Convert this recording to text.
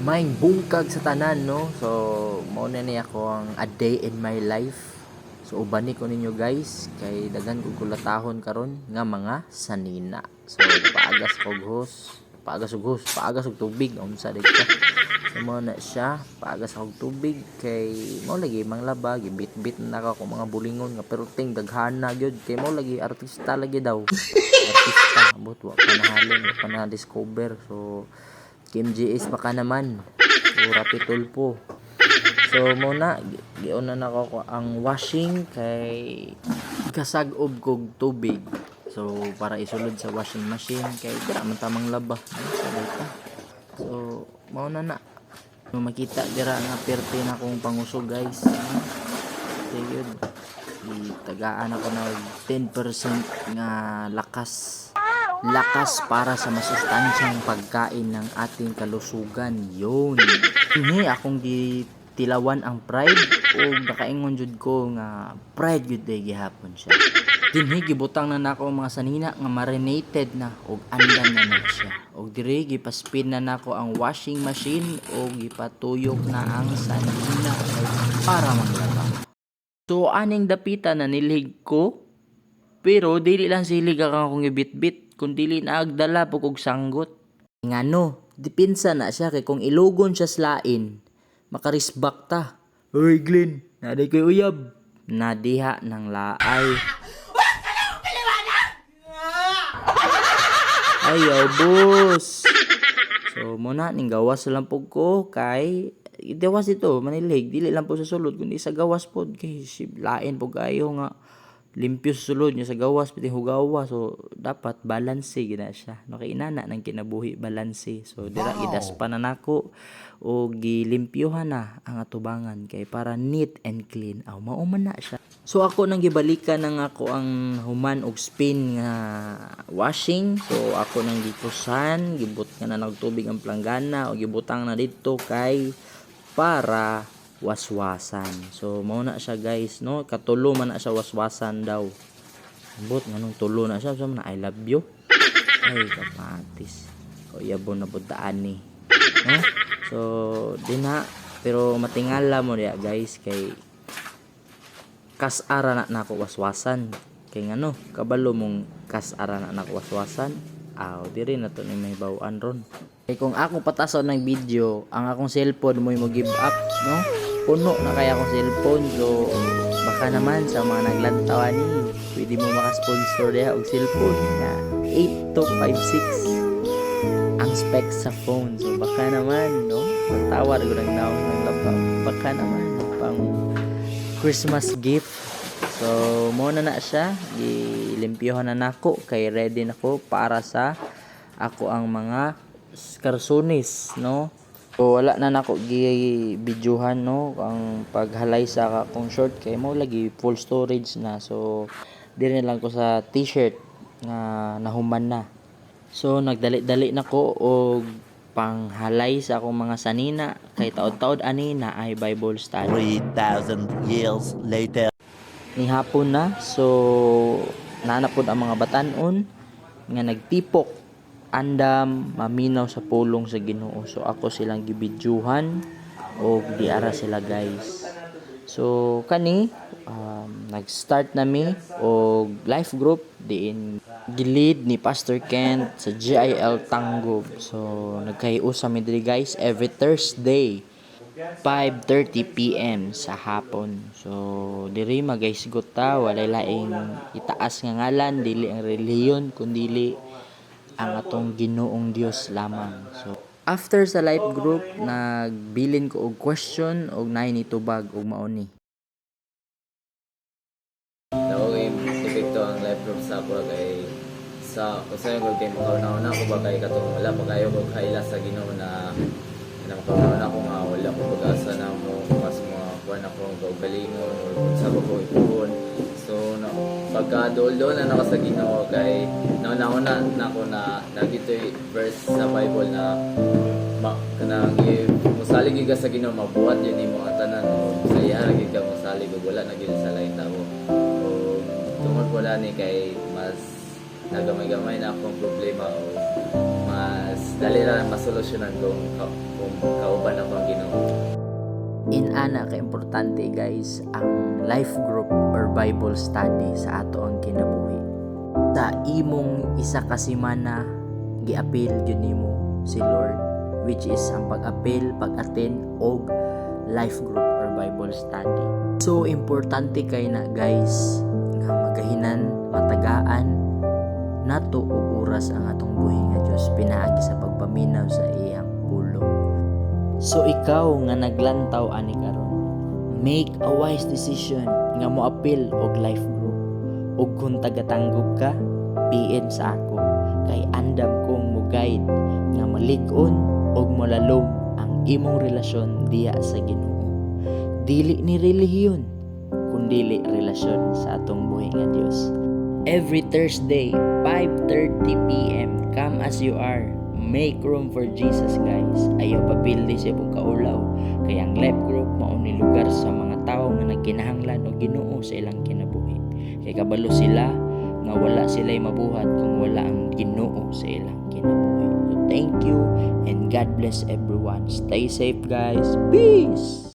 Maing bungkag sa tanan, no? So mao na ni ako ang a day in my life. So ubani ko ninyo guys kay daghan ko kulatahon karon nga mga sanina. So paagas og tubig unsa day ka. So mao na siya, paagas og tubig kay mao lagi manglaba, gibit-bit na ako mga bulingon nga perting daghana gyud kay mao lagi artista lagi daw. Artista abot wa pa nahalin, wa pa na discover. So Kim GS pa ka naman. So Rapi Tulpo. So muna giuna na ko ang washing kay kasagob kog tubig. So para isulod sa washing machine kay dira man tamang laba. So mao na. So, makita dira nga perte na akong pangusog guys. Okay yun. Itagaan ako na 10% nga lakas para sa masustansyang pagkain ng ating kalusugan. Yun. Hindi akong gitilawan ang pride o nakaingon jud ko nga pride gyud day gihapon siya. Dinhi gibutang na nako mga sanina nga marinated na og andam na siya. Og diri gipaspin na nako ang washing machine og gipatuyok na ang sanina para manglaba. So aning dapita na nilig ko pero dili lang silig akong ibitbit kundi naagdala po kog sanggot. Ngano, dipinsa na siya kay kung ilugon siya slain, makarisbak ta. Hoy Glenn, naday koy uyab. Nadiha ng laay. Ayaw boss. So muna ning gawas lang po ko kay gawas ito manilig dili lang po sa sulod kundi sa gawas pod kay lain po kayo nga limpyo sa sulod niya sa gawas pati hugawa. So dapat balanse gina siya no kay inana nang kinabuhi balanse. So dira gidaspan na nako o gilimpyohan na ang atubangan kay para neat and clean. Aw mao man na siya. So ako nang gibalikan ng ako ang human og spin nga washing. So ako nang gikusan, gibut nga na nagtubig ang planggana o gibutang na didto kay para waswasan. So mao na siya guys no, katulo man na siya waswasan daw. Ambot nganong tulo na siya sa I love you. Ay kamatis. O yabo na budaan ni. No? So dinha pero matingala mo diya guys kay kasara na nako waswasan. Kay ngano kabalo mong kasara na nako waswasan. Aw diri na to ni may bawaan ron. Kay kung ako patason ng video, ang akong cellphone mo give up, no? Puno na kaya akong cellphone. So baka naman sa mga naglantawan ni pwede mo maka-sponsor diha og cellphone na 8256 ang specs sa phone. So baka naman no, matawar ko lang daw ng laptop. Baka naman pang Christmas gift. So mo na siya, gilimpyohan na nako kay ready nako para sa ako ang mga karsunis, no? So wala na nako gi-videohan no ang paghalay sa akong short kay mo lagi full storage na. So diri lang ko sa t-shirt nga nahuman na. So nagdali-dali nako og panghalay sa akong mga sanina kay taod-taod ani na ay Bible study. 3,000 years later. Ni hapon na. So nanapod ang mga batan-on nga nagtipok andam maminaw sa pulong sa Ginoo. So ako silang gibidyuhan o diara sila guys. So kani nag-start nami og life group diin gilid ni Pastor Kent sa GIL Tangob. So nagkahiusa mi diri guys every Thursday 5:30 PM sa hapon. So diri magaisgot ta walay laing itaas nga ngalan dili ang relihiyon kundi ang atong Ginoong Dios lamang. So after sa life group nagbilin ko og question og nay nitubag og mao ni. Nawag epekto ang life group sa ako kay sa usahay ko kay makauna ko ba kay katong wala pa kayo ko kaila sa Ginoo na makauna ko nga wala ko pag-asa na mo mas mga kuan ako galingon or sa ko ipon. So no, pagka dolo na naka sa Ginoo kay nauna na ako na dito verse sa Bible na kanang musalig ka sa Ginoo mabuhat yun imo ang tanan sa iya lagi ka musalig wala na gyud sa lain tao. O tungod wala ni kay mas nagamay-gamay na akong problema o mas mas dali lang masolusyonan kung kauban ako ang Ginoo. Ana ka importante guys ang life group or Bible study sa ato ang kinabuhi. Sa imong isa ka semana giapil gyud nimo si Lord, which is ang pag-apil, pag-attend og life group or Bible study. So importante kay na guys nga magahinan, matagaan nato og oras ang atong buhi nga Dios pinaagi sa pagpaminaw sa iyang pulong. So ikaw nga naglantaw ani karon, make a wise decision nga moapil og life group. Ug kung tagatanggog ka, PM sa ako kay andam kong mo guide nga malig-on og molalom ang imong relasyon diha sa Ginoo. Dili ni relihiyon, kundi relasyon sa atong buhi nga Dios. Every Thursday, 5:30 PM, come as you are. Make room for Jesus, guys. Ayaw papildi sa ibong kaulaw. Kaya ang life group mao ni lugar sa mga tao nga nagkinahanglan o Ginoo sa ilang kinabuhi. Kaya kabalo sila nga wala sila'y mabuhat kung wala ang Ginoo sa ilang kinabuhi. So thank you and God bless everyone. Stay safe, guys. Peace!